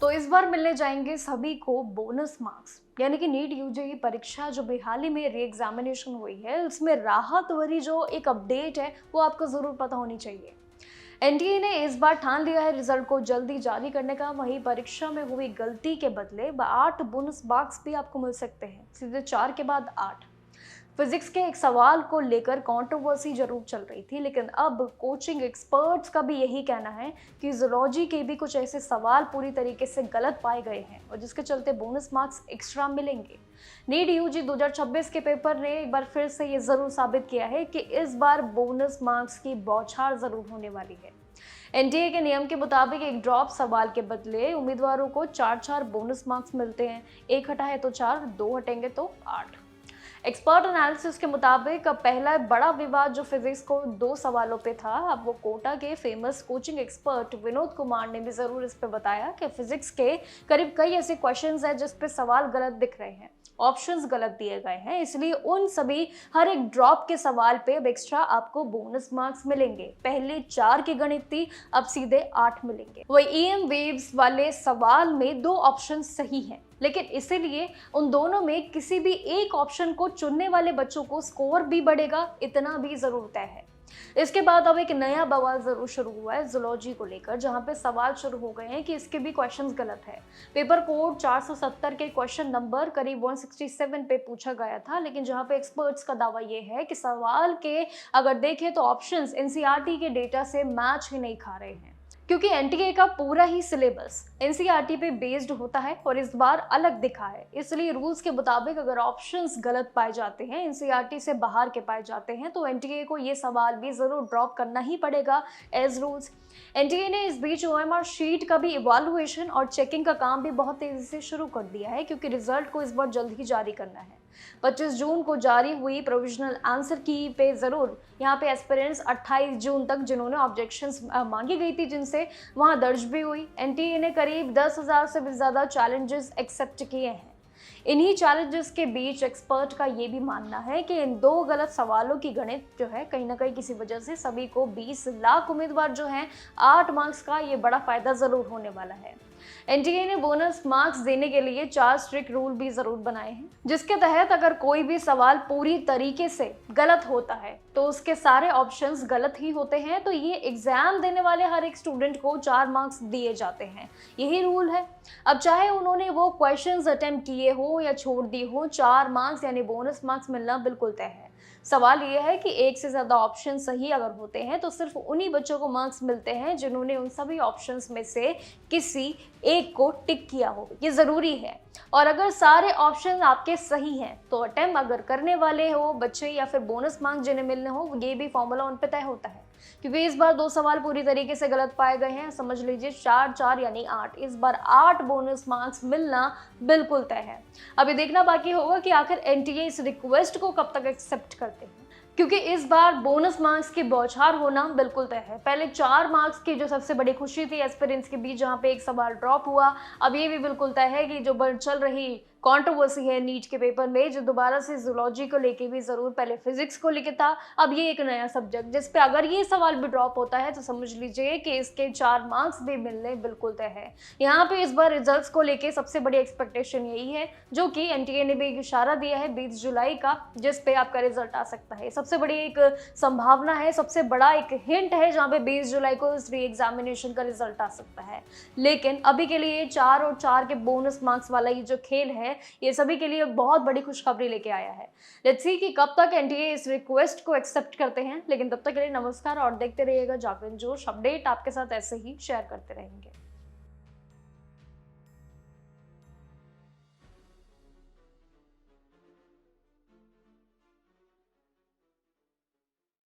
तो इस बार मिलने जाएंगे सभी को बोनस मार्क्स, यानी कि नीट यूजी परीक्षा जो भी हाल ही में री एग्जामिनेशन हुई है उसमें राहत भरी जो एक अपडेट है वो आपको जरूर पता होनी चाहिए। एनटीए ने इस बार ठान लिया है रिजल्ट को जल्दी जारी करने का। वहीं परीक्षा में हुई गलती के बदले 8 बोनस मार्क्स भी आपको मिल सकते हैं, सीधे 4 के बाद 8। फिजिक्स के एक सवाल को लेकर कंट्रोवर्सी जरूर चल रही थी, लेकिन अब कोचिंग एक्सपर्ट्स का भी यही कहना है कि जूलॉजी के भी कुछ ऐसे सवाल पूरी तरीके से गलत पाए गए हैं और जिसके चलते बोनस मार्क्स एक्स्ट्रा मिलेंगे। नीट यूजी 2026 के पेपर ने एक बार फिर से ये जरूर साबित किया है कि इस बार बोनस मार्क्स की बौछार जरूर होने वाली है। एनटीए के नियम के मुताबिक एक ड्रॉप सवाल के बदले उम्मीदवारों को 4 बोनस मार्क्स मिलते हैं। एक हटा है तो 4, 2 हटेंगे तो 8। एक्सपर्ट एनालिसिस के मुताबिक अब पहला बड़ा विवाद जो फिजिक्स को 2 सवालों पे था, अब वो कोटा के famous coaching expert Vinod Kumar ने भी जरूर इस पे बताया कि फिजिक्स के करीब कई ऐसे क्वेश्चंस हैं जिस पे सवाल गलत दिख रहे हैं, ऑप्शंस गलत दिए गए हैं, इसलिए उन सभी हर एक ड्रॉप के सवाल पे अब एक्स्ट्रा आपको बोनस मार्क्स मिलेंगे। पहले 4 की गणित थी, अब सीधे 8 मिलेंगे। वही ईएम वेव्स वाले सवाल में 2 ऑप्शन सही हैं, लेकिन इसीलिए उन दोनों में किसी भी एक ऑप्शन को चुनने वाले बच्चों को स्कोर भी बढ़ेगा, इतना भी जरूर तय है। इसके बाद अब एक नया बवाल जरूर शुरू हुआ है जूलॉजी को लेकर, जहां पे सवाल शुरू हो गए हैं कि इसके भी क्वेश्चंस गलत है। पेपर कोड 470 के क्वेश्चन नंबर करीब 167 पे पूछा गया था, लेकिन जहां पे एक्सपर्ट्स का दावा ये है कि सवाल के अगर देखें तो ऑप्शंस एनसीईआरटी के डेटा से मैच ही नहीं खा रहे हैं, क्योंकि एनटीए का पूरा ही सिलेबस एनसीईआरटी पे बेस्ड होता है और इस बार अलग दिखा है। इसलिए रूल्स के मुताबिक अगर ऑप्शंस गलत पाए जाते हैं, एनसीईआरटी से बाहर के पाए जाते हैं, तो एनटीए को ये सवाल भी जरूर ड्रॉप करना ही पड़ेगा एज रूल्स। एनटीए ने इस बीच ओएमआर शीट का भी इवैल्यूएशन और चेकिंग का काम भी बहुत तेजी से शुरू कर दिया है, क्योंकि रिजल्ट को इस बार जल्द ही जारी करना है। 25 जून को जारी हुई प्रोविजनल आंसर की पे जरूर यहाँ पे एस्पिरेंट्स 28 जून तक जिन्होंने ऑब्जेक्शंस मांगी गई थी जिनसे वहां दर्ज भी हुई। एनटीए ने करीब 10,000 से भी ज्यादा चैलेंजेस एक्सेप्ट किए हैं। इन्हीं चैलेंजेस के बीच एक्सपर्ट का ये भी मानना है कि इन 2 गलत सवालों की गणित जो है कहीं ना कहीं किसी वजह से सभी को 20 लाख उम्मीदवार जो हैं 8 मार्क्स का ये बड़ा फायदा जरूर होने वाला है। एनटीए ने बोनस मार्क्स देने के लिए 4 स्ट्रिक्ट रूल भी जरूर बनाए हैं, जिसके तहत अगर कोई भी सवाल पूरी तरीके से गलत होता है तो उसके सारे ऑप्शंस गलत ही होते हैं, तो ये एग्जाम देने वाले हर एक स्टूडेंट को 4 मार्क्स दिए जाते हैं। यही रूल है। अब चाहे उन्होंने वो क्वेश्चंस अटेम्प्ट किए हो या छोड़ दिए हो, 4 मार्क्स यानी बोनस मार्क्स मिलना बिल्कुल तय है। सवाल यह है कि एक से ज्यादा ऑप्शन सही अगर होते हैं तो सिर्फ उन्हीं बच्चों को मार्क्स मिलते हैं जिन्होंने उन सभी ऑप्शंस में से किसी एक को टिक किया हो, ये जरूरी है। और अगर सारे ऑप्शन आपके सही हैं तो अटेम्प्ट अगर करने वाले हो बच्चे या फिर बोनस मार्क्स जिन्हें मिलने हो, ये भी फॉर्मूला उन पे तय होता है। क्योंकि इस बार 2 सवाल पूरी तरीके से गलत पाए गए हैं, समझ लीजिए 4 4 यानी 8। इस बार 8 बोनस मार्क्स मिलना बिल्कुल तय है। अभी देखना बाकी होगा कि आखिर एनटीए इस रिक्वेस्ट को कब तक एक्सेप्ट करते हैं, क्योंकि इस बार बोनस मार्क्स की बौछार होना बिल्कुल तय है। पहले 4 मार्क्स की जो सबसे बड़ी खुशी थी एस्पिरेंट्स के बीच, जहां पे एक सवाल ड्रॉप हुआ, अब ये भी बिल्कुल तय है कि जो चल रही कंट्रोवर्सी है नीट के पेपर में, जो दोबारा से जूलॉजी को लेके भी जरूर पहले फिजिक्स को लेके था, अब ये एक नया सब्जेक्ट जिस पे अगर ये सवाल भी ड्रॉप होता है तो समझ लीजिए कि इसके 4 मार्क्स भी मिलने बिल्कुल तय है। यहाँ पे इस बार रिजल्ट्स को लेके सबसे बड़ी एक्सपेक्टेशन यही है, जो कि एनटीए ने भी एक इशारा दिया है 20 जुलाई का, जिस पे आपका रिजल्ट आ सकता है। सबसे बड़ी एक संभावना है, सबसे बड़ा एक हिंट है जहाँ पे 20 जुलाई को इस री एग्जामिनेशन का रिजल्ट आ सकता है। लेकिन अभी के लिए 4 और 4 के बोनस मार्क्स वाला ये जो खेल है ये सभी के लिए बहुत बड़ी खुशखबरी लेके आया है। लेट्स सी कि कब तक एनटीए इस रिक्वेस्ट को एक्सेप्ट करते हैं। लेकिन तब तक के लिए नमस्कार और देखते रहिएगा जागरण जोश। अपडेट आपके साथ ऐसे ही शेयर करते रहेंगे।